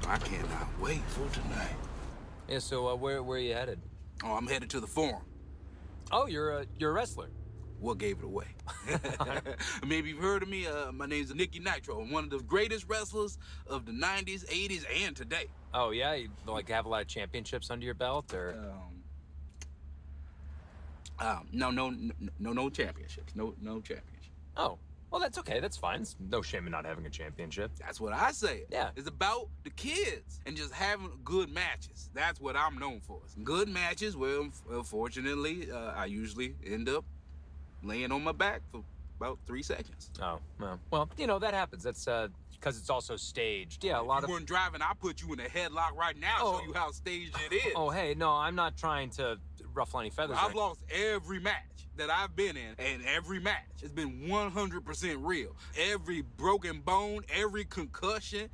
I cannot wait for tonight. Yeah, so where are you headed? Oh, I'm headed to the Forum. Oh, you're a wrestler. What gave it away? Maybe you've heard of me. My name's Nicky Nitro. I'm one of the greatest wrestlers of the 90s, 80s, and today. Oh, yeah? You, like, have a lot of championships under your belt, or? No championships. No championships. Oh, well, that's okay. That's fine. It's no shame in not having a championship. That's what I say. Yeah. It's about the kids and just having good matches. That's what I'm known for. Good matches where, unfortunately, I usually end up laying on my back for about 3 seconds. Oh, well, you know, that happens. That's because it's also staged. Yeah, a lot of... If you weren't driving, I'll put you in a headlock right now and show you how staged it is. Oh, hey, no, I'm not trying to ruffle any feathers. I've lost every match that I've been in, and every match has been 100% real. Every broken bone, every concussion,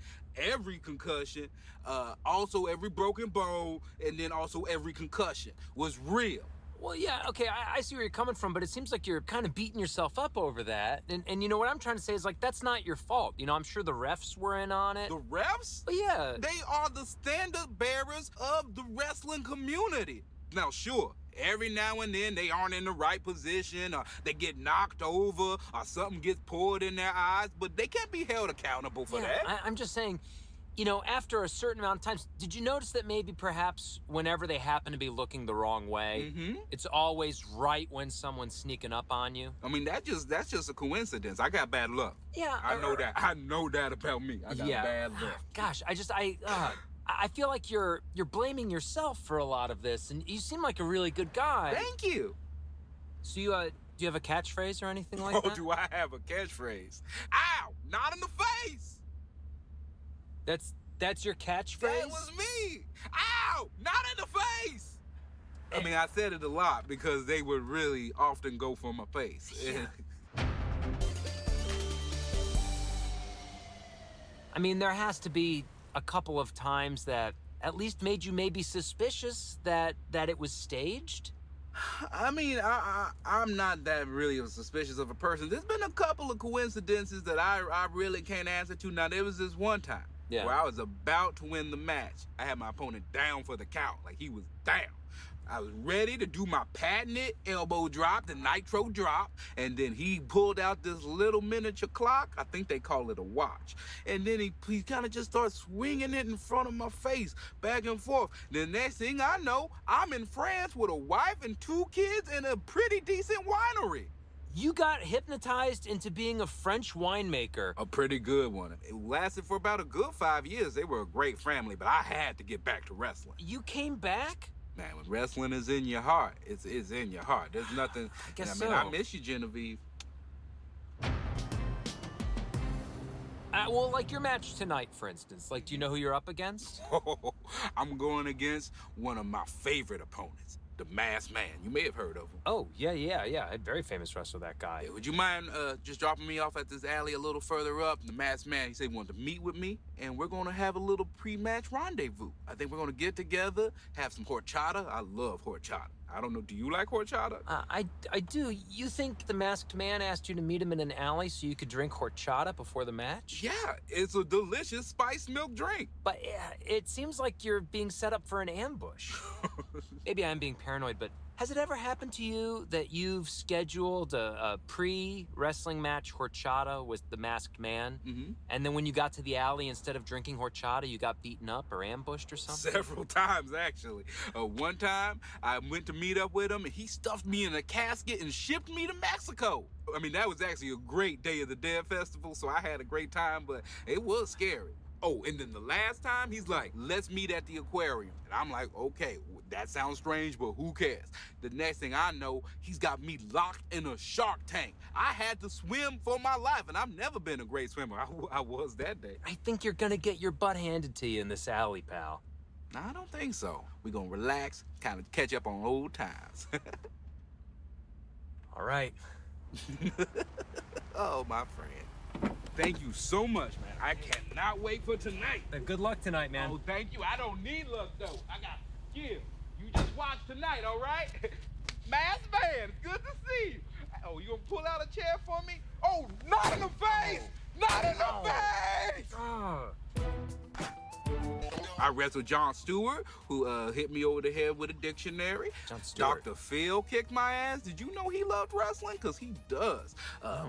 also every broken bone, and then also every concussion was real. Well, yeah, okay, I see where you're coming from, but it seems like you're kind of beating yourself up over that. And you know, what I'm trying to say is, like, that's not your fault. You know, I'm sure the refs were in on it. The refs? But yeah. They are the standard bearers of the wrestling community. Now, sure, every now and then they aren't in the right position, or they get knocked over, or something gets poured in their eyes, but they can't be held accountable for that. I'm just saying, you know, after a certain amount of times, did you notice that maybe perhaps whenever they happen to be looking the wrong way, it's always right when someone's sneaking up on you? I mean, that's just a coincidence. I got bad luck. Yeah. I know that. I know that about me. I got bad luck. Gosh, I feel like you're blaming yourself for a lot of this, and you seem like a really good guy. Thank you. So do you have a catchphrase or anything like that? Oh, do I have a catchphrase? Ow! Not in the face! That's your catchphrase? That was me! Ow! Not in the face! I mean, I said it a lot because they would really often go for my face. Yeah. I mean, there has to be a couple of times that at least made you maybe suspicious that it was staged? I mean, I'm not that really suspicious of a person. There's been a couple of coincidences that I really can't answer to. Now, there was this one time where I was about to win the match. I had my opponent down for the count, like he was down. I was ready to do my patented elbow drop, the nitro drop, and then he pulled out this little miniature clock. I think they call it a watch. And then he kind of just started swinging it in front of my face, back and forth. The next thing I know, I'm in France with a wife and 2 kids and a pretty decent winery. You got hypnotized into being a French winemaker. A pretty good one. It lasted for about a good 5 years. They were a great family, but I had to get back to wrestling. You came back? Man, when wrestling is in your heart, it's in your heart. There's nothing. I guess so. I miss you, Genevieve. Well, like your match tonight, for instance. Like, do you know who you're up against? I'm going against one of my favorite opponents, the Masked Man. You may have heard of him. Oh, yeah. A very famous wrestler, that guy. Yeah, would you mind just dropping me off at this alley a little further up? The Masked Man, he said he wanted to meet with me, and we're going to have a little pre-match rendezvous. I think we're going to get together, have some horchata. I love horchata. I don't know, do you like horchata? I do. You think the Masked Man asked you to meet him in an alley so you could drink horchata before the match? Yeah, it's a delicious spiced milk drink. But it seems like you're being set up for an ambush. Maybe I'm being paranoid, but has it ever happened to you that you've scheduled a pre-wrestling match horchata with the Masked Man, and then when you got to the alley, instead of drinking horchata, you got beaten up or ambushed or something? Several times, actually. One time, I went to meet up with him, and he stuffed me in a casket and shipped me to Mexico. I mean, that was actually a great Day of the Dead festival, so I had a great time, but it was scary. Oh, and then the last time, he's like, let's meet at the aquarium. And I'm like, okay, that sounds strange, but who cares? The next thing I know, he's got me locked in a shark tank. I had to swim for my life, and I've never been a great swimmer. I was that day. I think you're gonna get your butt handed to you in this alley, pal. No, I don't think so. We're gonna relax, kind of catch up on old times. All right. Oh, my friend. Thank you so much, man. I cannot wait for tonight. Good luck tonight, man. Oh, thank you. I don't need luck, though. I got skill. You just watch tonight, all right? Masked Man, good to see you. Oh, you gonna pull out a chair for me? Oh, not in the face! Not in the face! I wrestled Jon Stewart, who hit me over the head with a dictionary. Jon Stewart. Dr. Phil kicked my ass. Did you know he loved wrestling? Because he does.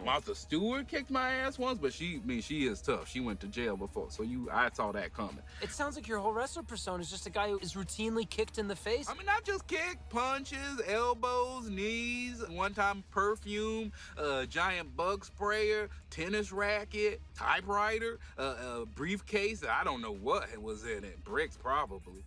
Martha Stewart kicked my ass once, but she is tough. She went to jail before, so I saw that coming. It sounds like your whole wrestler persona is just a guy who is routinely kicked in the face. I mean, not just kick, punches, elbows, knees, one time perfume, giant bug sprayer, tennis racket, typewriter, briefcase. I don't know what was in it. Bricks, probably.